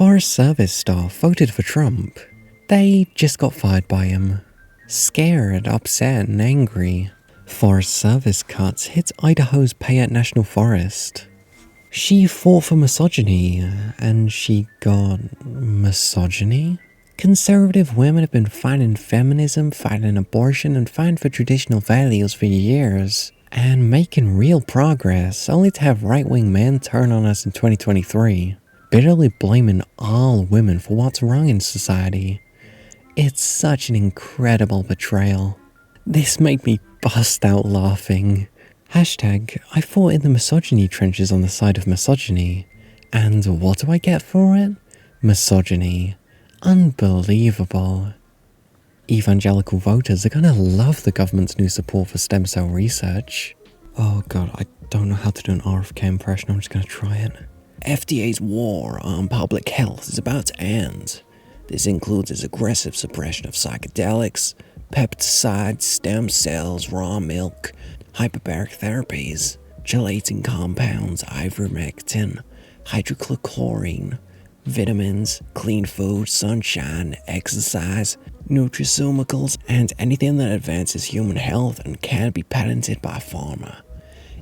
Forest Service staff voted for Trump. They just got fired by him. Scared, upset, and angry. Forest Service cuts hit Idaho's Payette National Forest. She fought for misogyny, and she got misogyny? Conservative women have been fighting feminism, fighting abortion, and fighting for traditional values for years, and making real progress, only to have right-wing men turn on us in 2023, bitterly blaming all women for what's wrong in society. It's such an incredible betrayal. This made me bust out laughing. Hashtag, I fought in the misogyny trenches on the side of misogyny. And what do I get for it? Misogyny. Unbelievable. Evangelical voters are gonna love the government's new support for stem cell research. Oh god, I don't know how to do an RFK impression, I'm just gonna try it. FDA's war on public health is about to end. This includes its aggressive suppression of psychedelics, peptides, stem cells, raw milk, hyperbaric therapies, gelatin compounds, ivermectin, hydrochlorine, vitamins, clean food, sunshine, exercise, nutraceuticals, and anything that advances human health and can be patented by pharma.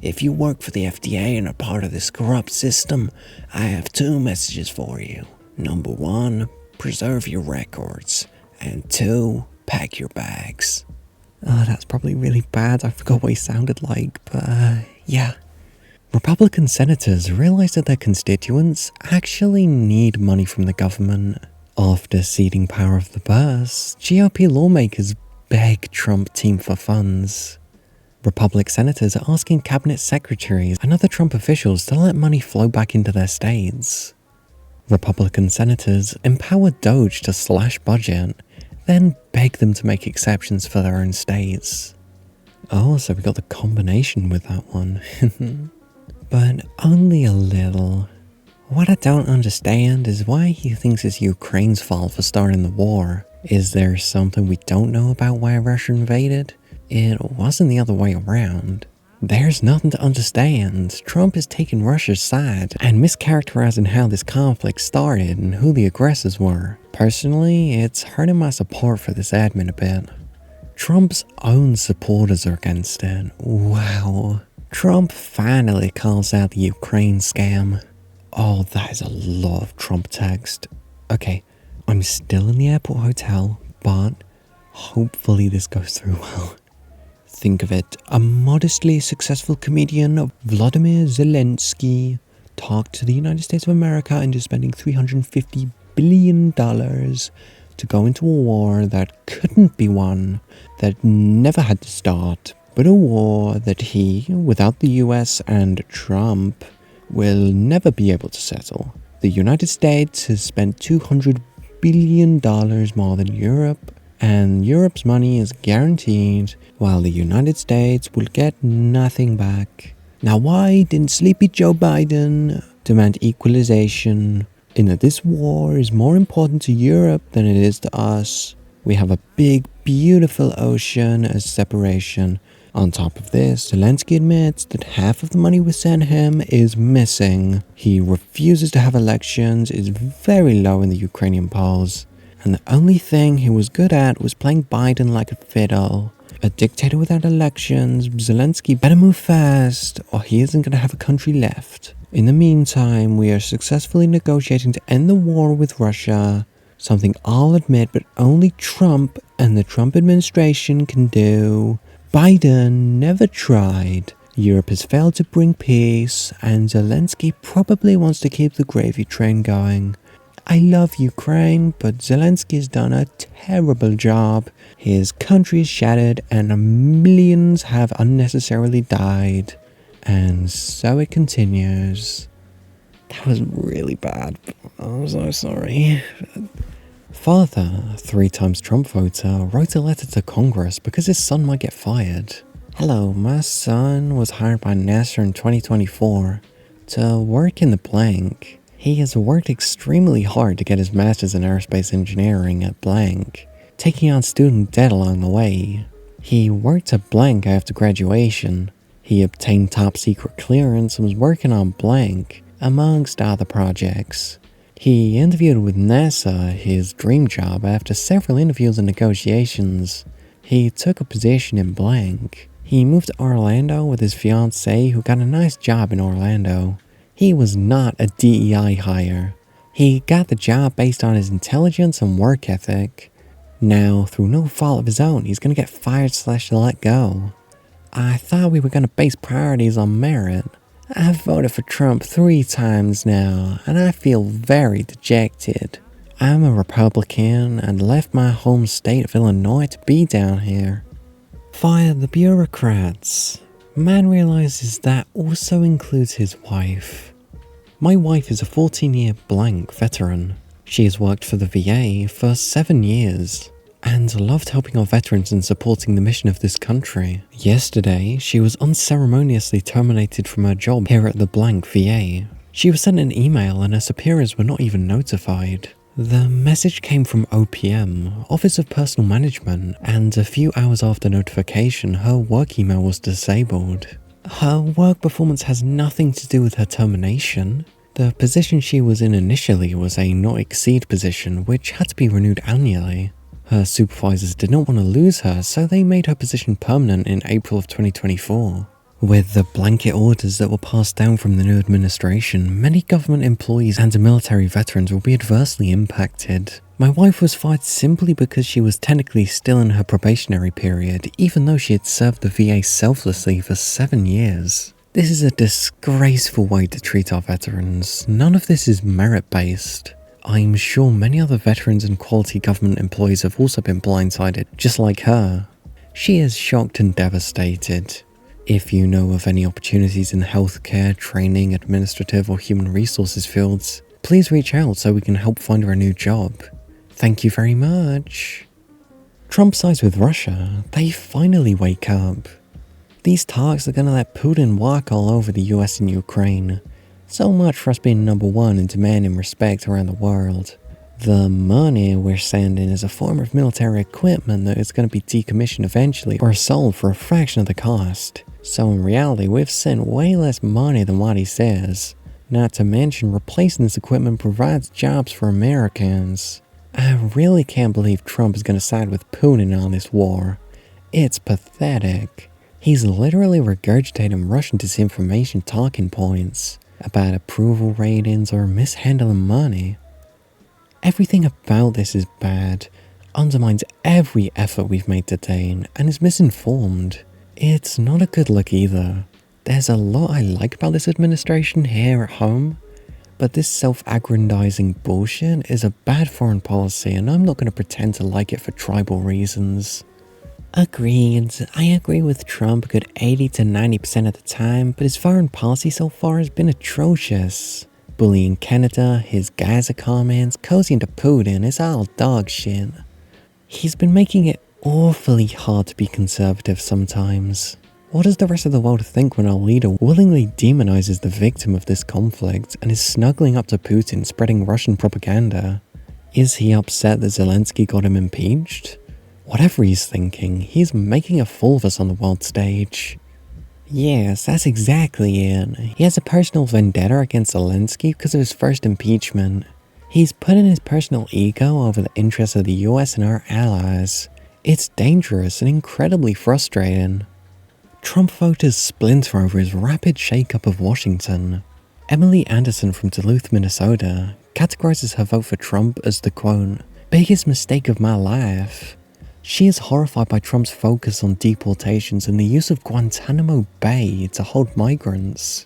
If you work for the FDA and are part of this corrupt system, I have two messages for you. Number one, preserve your records, and two, pack your bags. Oh, that's probably really bad. I forgot what he sounded like, but yeah. Republican senators realized that their constituents actually need money from the government. After ceding power of the purse, GOP lawmakers beg Trump team for funds. Republican senators are asking cabinet secretaries and other Trump officials to let money flow back into their states. Republican senators empower Doge to slash budget, then beg them to make exceptions for their own states. Oh, so we got the combination with that one. But only a little. What I don't understand is why he thinks it's Ukraine's fault for starting the war. Is there something we don't know about why Russia invaded? It wasn't the other way around. There's nothing to understand. Trump is taking Russia's side and mischaracterizing how this conflict started and who the aggressors were. Personally, it's hurting my support for this admin a bit. Trump's own supporters are against it. Wow. Trump finally calls out the Ukraine scam. Oh, that is a lot of Trump text. Okay, I'm still in the airport hotel, but hopefully this goes through well. Think of it, a modestly successful comedian, Vladimir Zelensky, talked to the United States of America into spending $350 billion to go into a war that couldn't be won, that never had to start, but a war that he, without the US and Trump, will never be able to settle. The United States has spent $200 billion more than Europe, and Europe's money is guaranteed, while the United States will get nothing back. Now, why didn't sleepy Joe Biden demand equalization, in that this war is more important to Europe than it is to us? We have a big, beautiful ocean as separation. On top of this, Zelensky admits that half of the money we sent him is missing. He refuses to have elections, is very low in the Ukrainian polls, and the only thing he was good at was playing Biden like a fiddle. A dictator without elections, Zelensky better move fast, or he isn't going to have a country left. In the meantime, we are successfully negotiating to end the war with Russia, something I'll admit but only Trump and the Trump administration can do. Biden never tried. Europe has failed to bring peace, and Zelensky probably wants to keep the gravy train going. I love Ukraine, but Zelensky has done a terrible job. His country is shattered and millions have unnecessarily died. And so it continues. That was really bad. I'm so sorry. Father, 3 times Trump voter, wrote a letter to Congress because his son might get fired. Hello, my son was hired by NASA in 2024 to work in the blank. He has worked extremely hard to get his master's in aerospace engineering at blank, taking on student debt along the way. He worked at blank after graduation. He obtained top secret clearance and was working on blank, amongst other projects. He interviewed with NASA, his dream job, after several interviews and negotiations. He took a position in blank. He moved to Orlando with his fiancée, who got a nice job in Orlando. He was not a DEI hire. He got the job based on his intelligence and work ethic. Now, through no fault of his own, he's gonna get fired / let go. I thought we were gonna base priorities on merit. I've voted for Trump 3 times now, and I feel very dejected. I'm a Republican and left my home state of Illinois to be down here. Fire the bureaucrats. Man realizes that also includes his wife. My wife is a 14-year blank veteran. She has worked for the VA for 7 years and loved helping our veterans and supporting the mission of this country. Yesterday, she was unceremoniously terminated from her job here at the blank VA. She was sent an email and her superiors were not even notified. The message came from OPM, Office of Personal Management, and a few hours after notification, her work email was disabled. Her work performance has nothing to do with her termination. The position she was in initially was a not exceed position, which had to be renewed annually. Her supervisors did not want to lose her, so they made her position permanent in April of 2024. With the blanket orders that were passed down from the new administration, many government employees and military veterans will be adversely impacted. My wife was fired simply because she was technically still in her probationary period, even though she had served the VA selflessly for 7 years. This is a disgraceful way to treat our veterans. None of this is merit-based. I'm sure many other veterans and quality government employees have also been blindsided, just like her. She is shocked and devastated. If you know of any opportunities in healthcare, training, administrative or human resources fields, please reach out so we can help find her a new job. Thank you very much. Trump sides with Russia. They finally wake up. These talks are gonna let Putin walk all over the US and Ukraine. So much for us being number one in demand and respect around the world. The money we're sending is a form of military equipment that is going to be decommissioned eventually or sold for a fraction of the cost. So in reality, we've sent way less money than what he says. Not to mention, replacing this equipment provides jobs for Americans. I really can't believe Trump is going to side with Putin on this war. It's pathetic. He's literally regurgitating Russian disinformation talking points about approval ratings or mishandling money. Everything about this is bad, undermines every effort we've made to date, and is misinformed. It's not a good look either. There's a lot I like about this administration here at home, but this self-aggrandizing bullshit is a bad foreign policy, and I'm not going to pretend to like it for tribal reasons. Agreed. I agree with Trump a good 80 to 90% of the time, but his foreign policy so far has been atrocious. Bullying Canada, his Gaza comments, cozying to Putin is all dog shit. He's been making it awfully hard to be conservative sometimes. What does the rest of the world think when our leader willingly demonizes the victim of this conflict and is snuggling up to Putin spreading Russian propaganda? Is he upset that Zelensky got him impeached? Whatever he's thinking, he's making a fool of us on the world stage. Yes, that's exactly it. He has a personal vendetta against Zelensky because of his first impeachment. He's putting his personal ego over the interests of the US and our allies. It's dangerous and incredibly frustrating. Trump voters splinter over his rapid shakeup of Washington. Emily Anderson from Duluth, Minnesota, categorizes her vote for Trump as the quote, biggest mistake of my life. She is horrified by Trump's focus on deportations and the use of Guantanamo Bay to hold migrants.